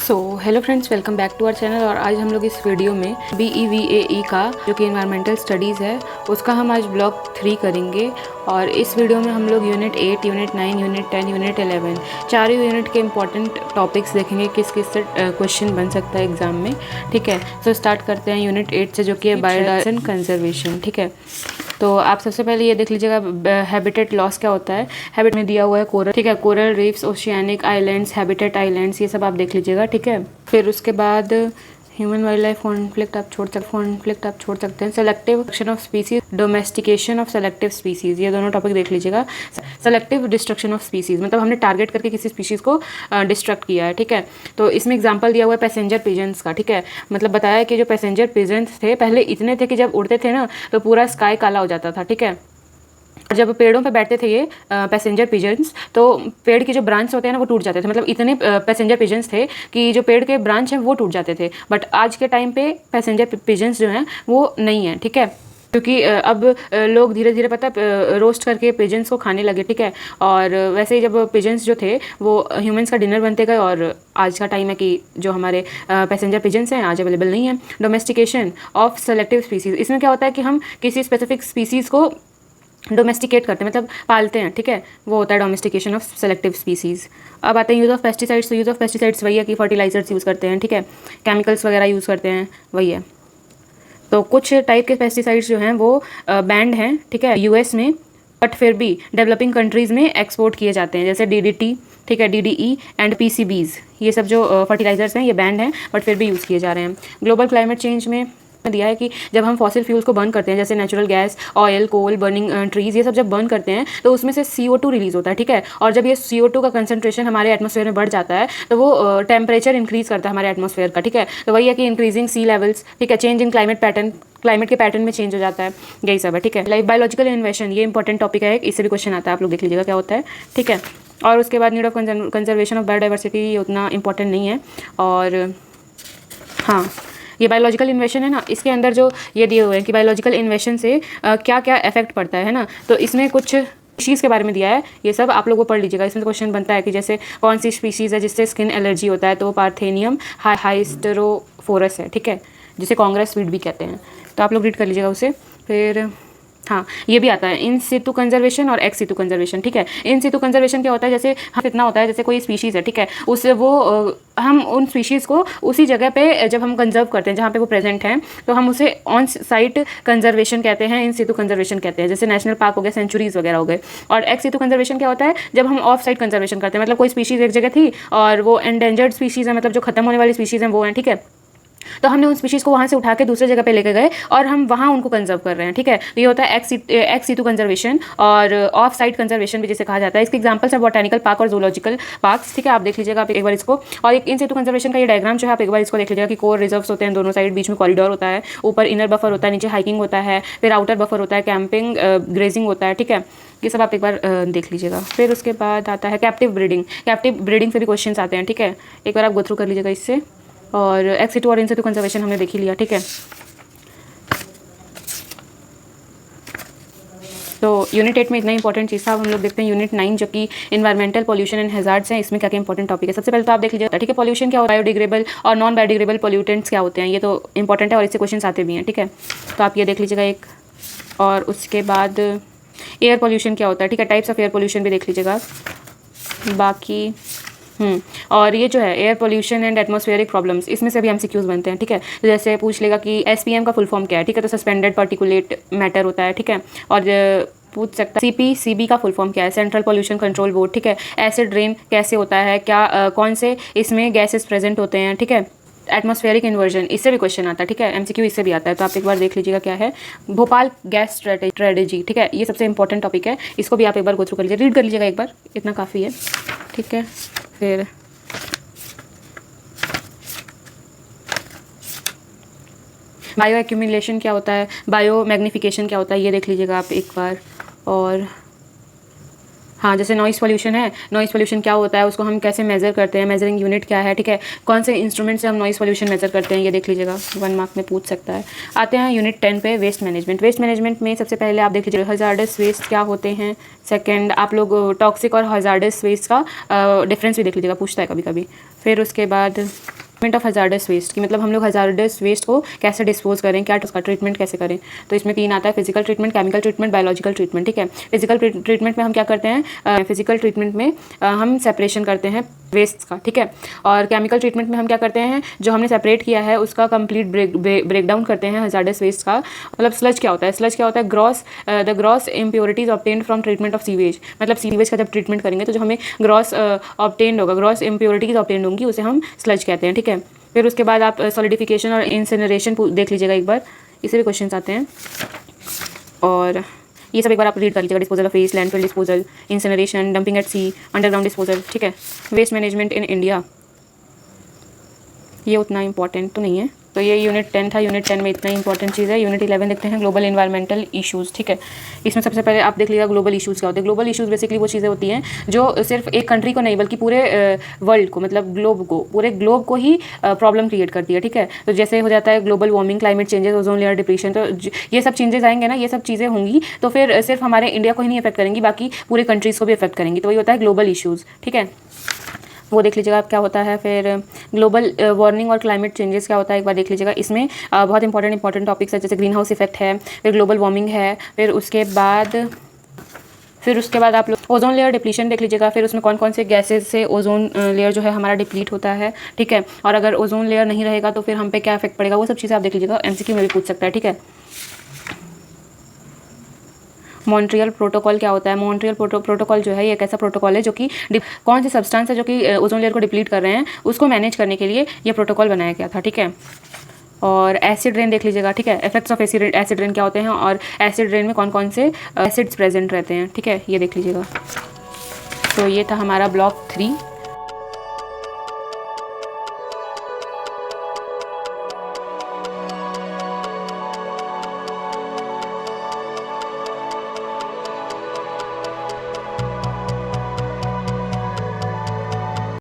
So hello friends, welcome back to our channel. और आज हम लोग इस वीडियो में BEVAE का जो कि इन्वायरमेंटल स्टडीज़ है उसका हम आज ब्लॉक 3 करेंगे। और इस वीडियो में हम लोग यूनिट 8, यूनिट 9, यूनिट 10, यूनिट 11 चारों यूनिट के इंपॉर्टेंट टॉपिक्स देखेंगे, किस किस से क्वेश्चन बन सकता है एग्जाम में। ठीक है, तो स्टार्ट करते हैं यूनिट 8 से, जो कि है बायोडाइवर्सिटी एंड कंजर्वेशन। ठीक है, तो आप सबसे पहले ये देख लीजिएगा हैबिटेट लॉस क्या होता है। हैबिट में दिया हुआ है कोरल, ठीक है, coral reefs, oceanic islands, habitat islands, ये सब आप देख लीजिएगा। ठीक है, फिर उसके बाद ह्यूमन वाइल्ड लाइफ कॉन्फ्लिक्ट आप छोड़ सकते हैं। Selective destruction of species, domestication of selective species, ये दोनों टॉपिक देख लीजिएगा। सेलेक्टिव डिस्ट्रक्शन ऑफ स्पीसीज मतलब हमने टारगेट करके किसी स्पीशीज़ को डिस्ट्रक्ट किया है। ठीक है, तो इसमें एग्जांपल दिया हुआ है पैसेंजर पिजन्स का। ठीक है, मतलब बताया कि जो पैसेंजर पिजन्स थे पहले इतने थे कि जब उड़ते थे ना तो पूरा स्काई काला हो जाता था। ठीक है, जब पेड़ों पे बैठते थे ये पैसेंजर पिजन्स, तो पेड़ के जो ब्रांच होते हैं ना वो टूट जाते थे। मतलब इतने पैसेंजर पिजन्स थे कि जो पेड़ के ब्रांच हैं वो टूट जाते थे। बट आज के टाइम पे पैसेंजर पिजन्स जो हैं वो नहीं हैं। ठीक है, क्योंकि अब लोग धीरे धीरे पता रोस्ट करके पिजन्स को खाने लगे। ठीक है, और वैसे ही जब पिजन्स जो थे वो ह्यूमंस का डिनर बनते गए, और आज का टाइम है कि जो हमारे पैसेंजर पिजन्स हैं आज अवेलेबल नहीं है। डोमेस्टिकेशन ऑफ सेलेक्टिव स्पीसीज़, इसमें क्या होता है कि हम किसी स्पेसिफिक स्पीसीज़ को डोमेस्टिकेट करते हैं, मतलब पालते हैं। ठीक है, वो होता है डोमेस्टिकेशन ऑफ सेलेक्टिव स्पीसीज़। अब आते हैं यूज़ ऑफ पेस्टिसाइड्स। तो यूज़ ऑफ पेस्टिसाइड्स वही है कि फर्टिलाइजर्स यूज़ करते हैं। ठीक है, केमिकल्स वगैरह यूज़ करते हैं, वही है। तो कुछ टाइप के पेस्टिसाइड्स जो हैं वो बैंड हैं। ठीक है, यूएस में, बट फिर भी डेवलपिंग कंट्रीज़ में एक्सपोर्ट किए जाते हैं, जैसे DDT, ठीक है, DDE एंड PCBs, ये सब जो फर्टिलाइजर्स हैं ये बैंड हैं बट फिर भी यूज़ किए जा रहे हैं। ग्लोबल क्लाइमेट चेंज में दिया है कि जब हम फॉसिल फ्यूल्स को बर्न करते हैं, जैसे नेचुरल गैस, ऑयल, कोल, बर्निंग ट्रीज, ये सब जब बर्न करते हैं तो उसमें से CO2 रिलीज होता है। ठीक है, और जब ये CO2 का कंसंट्रेशन हमारे एटमॉस्फेयर में बढ़ जाता है तो वो टेम्परेचर इंक्रीज करता है हमारे एटमॉस्फेयर का। ठीक है, तो वही है कि इंक्रीजिंग सी लेवल्स, ठीक है, change in climate pattern, climate के पैटर्न में चेंज हो जाता है, यही सब है। ठीक है, लाइक बायोलॉजिकल इन्वेशन, ये इंपॉर्टेंट टॉपिक है, इससे भी क्वेश्चन आता है, आप लोग देख लीजिएगा क्या होता है। ठीक है, और उसके बाद need of conservation of biodiversity, ये उतना इंपॉर्टेंट नहीं है। और हाँ, ये बायोलॉजिकल इन्वेशन है ना, इसके अंदर जो ये दिए हुए हैं कि बायोलॉजिकल इन्वेशन से क्या क्या इफेक्ट पड़ता है ना, तो इसमें कुछ स्पीशीज़ के बारे में दिया है, ये सब आप लोगों को पढ़ लीजिएगा। इसमें क्वेश्चन बनता है कि जैसे कौन सी स्पीशीज़ है जिससे स्किन एलर्जी होता है, तो वो पार्थेनियम हाइस्टेरोफोरस है। ठीक है, जिसे कांग्रेस स्वीट भी कहते हैं, तो आप लोग रीड कर लीजिएगा उसे। फिर हाँ, ये भी आता है इन सितु कंजर्वेशन और एक्स सितु कंजर्वेशन। ठीक है, इन सितु कंजर्वेशन क्या होता है, जैसे हम इतना होता है जैसे कोई स्पीशीज़ है, ठीक है, उस वो हम उन स्पीशीज़ को उसी जगह पे जब हम कंजर्व करते हैं जहाँ पे वो प्रेजेंट हैं तो हम उसे ऑन साइट कंजर्वेशन कहते हैं, इन सितु कंजर्वेशन कहते हैं, जैसे नेशनल पार्क हो गए, सेंचुरीज वगैरह हो गए। और एक्स सितु कंजर्वेशन क्या होता है, जब हम ऑफ साइट कंजर्वेशन करते हैं, मतलब कोई स्पीशीज़ एक जगह थी और वो एंडेंजर्ड स्पीशीज़ है, मतलब जो खत्म होने वाली स्पीशीज़ हैं वो हैं। ठीक है, तो हमने उन स्पीशीज़ को वहाँ से उठा के दूसरे जगह पे लेके गए और हम वहाँ उनको कंजर्व कर रहे हैं। ठीक है, तो ये होता है एक्स सितु कंजर्वेशन, और ऑफ साइट कंजर्वेशन भी जिसे कहा जाता है। इसके एग्जांपल्स है बॉटेनिकल पार्क और जूलॉजिकल पार्क्स। ठीक है, आप देख लीजिएगा आप एक बार इसको। और एक इन सितु कंजर्वेशन का ये डायग्राम जो है आप एक बार इसको देख लीजिएगा कि कोर रिजर्व्स होते हैं दोनों साइड, बीच में कॉरिडोर होता है, ऊपर इनर बफर होता है, नीचे हाइकिंग होता है, फिर आउटर बफर होता है, कैंपिंग ग्रेजिंग होता है। ठीक है, ये सब आप एक बार देख लीजिएगा। फिर उसके बाद आता है कैप्टिव ब्रीडिंग। कैप्टिव ब्रीडिंग से भी क्वेश्चन आते हैं। ठीक है, एक बार आप गो थ्रू कर लीजिएगा इससे। और एक्स सितु और इन सितु कंजर्वेशन हमने देख ही लिया। ठीक है, तो यूनिट 8 में इतना इंपॉर्टेंट चीज़ था। अब हम लोग देखते हैं यूनिट 9, जो कि इन्वायरमेंटल पॉल्यूशन एंड हैजार्ड्स हैं। इसमें क्या क्या इंपॉर्टेंट टॉपिक है, सबसे पहले तो आप देख लीजिए। ठीक है, पॉल्यूशन क्या होता है, बायोडिग्रेडेबल और नॉन बायोडिग्रेडेबल पॉल्यूटेंट्स क्या होते हैं, ये तो इंपॉर्टेंट है और इससे क्वेश्चन आते भी हैं। ठीक है, तो आप ये देख लीजिएगा एक। और उसके बाद एयर पॉल्यूशन क्या होता है, ठीक है, टाइप्स ऑफ एयर पॉल्यूशन भी देख लीजिएगा। बाकी और ये जो है air pollution and atmospheric problems, इसमें से भी MCQs बनते हैं। ठीक है, तो जैसे पूछ लेगा कि SPM का फुल फॉर्म क्या है। ठीक है, तो सस्पेंडेड पार्टिकुलेट मैटर होता है। ठीक है, और पूछ सकता है CPCB का फुल फॉर्म क्या है, सेंट्रल पोल्यूशन कंट्रोल बोर्ड। ठीक है, एसिड रेन कैसे होता है, क्या कौन से इसमें गैसेस प्रेजेंट होते हैं। ठीक है, एटमॉस्फेरिक इन्वर्जन, इससे भी क्वेश्चन आता है। ठीक है, MCQ इससे भी आता है, तो आप एक बार देख लीजिएगा क्या है। भोपाल गैस स्ट्रेटेजी, ठीक है, ये सबसे इंपॉर्टेंट टॉपिक है, इसको भी आप एक बार गो थ्रू कर लीजिए, रीड कर लीजिएगा एक बार, इतना काफ़ी है। ठीक है, फिर बायो एक्यूमुलेशन क्या होता है, बायो मैग्निफिकेशन क्या होता है, ये देख लीजिएगा आप एक बार। और हाँ, जैसे नॉइस पोल्यूशन है, नॉइस पोल्यूशन क्या होता है, उसको हम कैसे मेजर करते हैं, मेजरिंग यूनिट क्या है। ठीक है, कौन से इंस्ट्रूमेंट से हम नॉइस पोल्यूशन मेजर करते हैं, ये देख लीजिएगा, 1 मार्क में पूछ सकता है। आते हैं यूनिट 10 पे, वेस्ट मैनेजमेंट। वेस्ट मैनेजमेंट में सबसे पहले आप देख लीजिए हजार्डस वेस्ट क्या होते हैं। सेकेंड आप लोग टॉक्सिक और हजार्डस वेस्ट का डिफरेंस भी देख लीजिएगा, पूछता है कभी कभी। फिर उसके बाद ट्रीटमेंट ऑफ हजार्डस वेस्ट की मतलब हम लोग हजार्डस वेस्ट को कैसे डिस्पोज करें, क्या उसका ट्रीटमेंट कैसे करें। तो इसमें 3 आता है, physical treatment, chemical treatment, biological treatment. ठीक है, फिजिकल ट्रीटमेंट में हम क्या करते हैं, फिजिकल ट्रीटमेंट में हम सेपरेशन करते हैं वेस्ट का। ठीक है, और केमिकल ट्रीटमेंट में हम क्या करते हैं, जो हमने सेपरेट किया है उसका कंप्लीट ब्रेक डाउन करते हैं हजार्डस वेस्ट का। मतलब स्लज क्या होता है, स्लज क्या होता है, the gross impurities obtained from treatment of sewage. मतलब सीवेज का जब ट्रीटमेंट करेंगे तो जो हमें ग्रॉस ऑब्टेन्ड होगा, ग्रॉस इम्प्योरिटीज ऑब्टेन्ड होंगी, उसे हम स्लज कहते हैं। ठीक है, फिर उसके बाद आप सॉलिडिफिकेशन और इंसिनरेशन देख लीजिएगा एक बार, इसे भी क्वेश्चन आते हैं और ये सब एक बार आप रीड कर लीजिएगा। Disposal of waste, landfill disposal, incineration, dumping at sea, underground disposal. ठीक है, वेस्ट मैनेजमेंट इन इंडिया, ये उतना इंपॉर्टेंट तो नहीं है। तो ये यूनिट 10 था, यूनिट 10 में इतना इंपॉर्टेंट चीज़ है। यूनिट 11 देखते हैं, ग्लोबल एनवायरमेंटल इश्यूज़। ठीक है, इसमें सबसे पहले आप देख लीजिएगा ग्लोबल इश्यूज़ क्या होते हैं। ग्लोबल इश्यूज़ बेसिकली वो चीज़ें होती हैं जो सिर्फ एक कंट्री को नहीं बल्कि पूरे वर्ल्ड को, मतलब पूरे ग्लोब को ही प्रॉब्लम क्रिएट करती है। ठीक है, तो जैसे हो जाता है global warming, climate changes, ozone layer depletion, तो ये सब चेंजेस आएंगे ना, ये सब चीज़ें होंगी तो फिर सिर्फ हमारे इंडिया को ही नहीं अफेक्ट करेंगी, बाकी पूरे कंट्रीज़ को भी अफेक्ट करेंगी। तो वही होता है ग्लोबल इश्यूज़। ठीक है, वो देख लीजिएगा आप क्या होता है। फिर ग्लोबल वार्मिंग और क्लाइमेट चेंजेस क्या होता है एक बार देख लीजिएगा। इसमें बहुत इंपॉर्टेंट टॉपिक्स है, जैसे ग्रीन हाउस इफेक्ट है, फिर ग्लोबल वार्मिंग है, फिर उसके बाद आप लोग ओजोन लेयर डिप्लीशन देख लीजिएगा। फिर उसमें कौन कौन से गैसेज से ओजोन लेयर जो है हमारा डिप्लीट होता है। ठीक है, और अगर ओजोन लेयर नहीं रहेगा तो फिर हम पे क्या इफेक्ट पड़ेगा, वो सब चीज़ें आप देख लीजिएगा, एमसीक्यू में भी पूछ सकता है। ठीक है, मॉन्ट्रियल प्रोटोकॉल क्या होता है। मॉन्ट्रियल प्रोटोकॉल जो है ये एक ऐसा प्रोटोकॉल है जो कि कौन से सब्सटेंस है जो कि ओजोन लेयर को डिप्लीट कर रहे हैं उसको मैनेज करने के लिए ये प्रोटोकॉल बनाया गया था। ठीक है, और एसिड रेन देख लीजिएगा। ठीक है, इफेक्ट्स ऑफ एसिड रेन क्या होते हैं और एसिड रेन में कौन कौन से एसिड्स प्रेजेंट रहते हैं। ठीक है, ये देख लीजिएगा। तो ये था हमारा ब्लॉक 3।